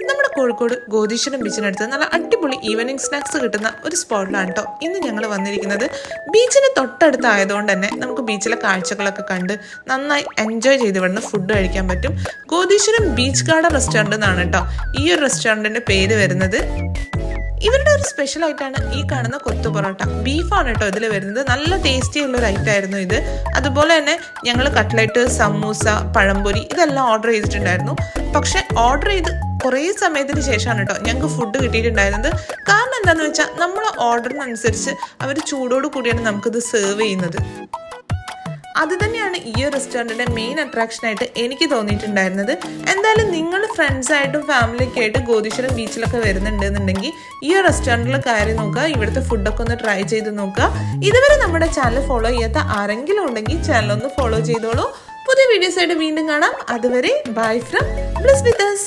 നമ്മുടെ കോഴിക്കോട് ഗോതീശ്വരം ബീച്ചിനടുത്ത് നല്ല അടിപൊളി ഈവനിങ് സ്നാക്സ് കിട്ടുന്ന ഒരു സ്പോട്ടിലാണ് കേട്ടോ ഇന്ന് ഞങ്ങൾ വന്നിരിക്കുന്നത്. ബീച്ചിന് തൊട്ടടുത്തായതുകൊണ്ട് തന്നെ നമുക്ക് ബീച്ചിലെ കാഴ്ചകളൊക്കെ കണ്ട് നന്നായി എൻജോയ് ചെയ്ത് ഇവിടുന്ന് ഫുഡ് കഴിക്കാൻ പറ്റും. ഗോതീശ്വരം ബീച്ച് ഗാർഡൻ റെസ്റ്റോറൻറ്റ് എന്നാണ് കേട്ടോ ഈ ഒരു റെസ്റ്റോറൻറ്റിൻ്റെ പേര് വരുന്നത്. ഇവരുടെ ഒരു സ്പെഷ്യൽ ആയിട്ടാണ് ഈ കാണുന്ന കൊത്തു പൊറോട്ട. ബീഫാണ് കേട്ടോ ഇതിൽ വരുന്നത്. നല്ല ടേസ്റ്റി ഉള്ള ഒരു ഐറ്റം ആയിരുന്നു ഇത്. അതുപോലെ തന്നെ ഞങ്ങൾ കട്ട്ലറ്റ്, സമൂസ, പഴംപൊരി ഇതെല്ലാം ഓർഡർ ചെയ്തിട്ടുണ്ടായിരുന്നു. പക്ഷെ ഓർഡർ ചെയ്ത് കുറേ സമയത്തിന് ശേഷമാണ് കേട്ടോ ഞങ്ങൾക്ക് ഫുഡ് കിട്ടിയിട്ടുണ്ടായിരുന്നത്. കാരണം എന്താണെന്ന് വെച്ചാൽ നമ്മളെ ഓർഡറിനനുസരിച്ച് അവർ ചൂടോട് കൂടിയാണ് നമുക്കിത് സെർവ് ചെയ്യുന്നത്. അത് തന്നെയാണ് ഈ ഒരു റെസ്റ്റോറൻറ്റിൻ്റെ മെയിൻ അട്രാക്ഷനായിട്ട് എനിക്ക് തോന്നിയിട്ടുണ്ടായിരുന്നത്. എന്തായാലും നിങ്ങൾ ഫ്രണ്ട്സായിട്ടും ഫാമിലിയൊക്കെ ആയിട്ട് ഗോതീശ്വരം ബീച്ചിലൊക്കെ വരുന്നുണ്ടെന്നുണ്ടെങ്കിൽ ഈ ഒരു റെസ്റ്റോറൻറ്റിൽ കയറി നോക്കുക, ഇവിടുത്തെ ഫുഡൊക്കെ ഒന്ന് ട്രൈ ചെയ്ത് നോക്കുക. ഇതുവരെ നമ്മുടെ ചാനൽ ഫോളോ ചെയ്യാത്ത ആരെങ്കിലും ഉണ്ടെങ്കിൽ ചാനലൊന്ന് ഫോളോ ചെയ്തോളൂ. പുതിയ വീഡിയോസായിട്ട് വീണ്ടും കാണാം. അതുവരെ bye from bless with us.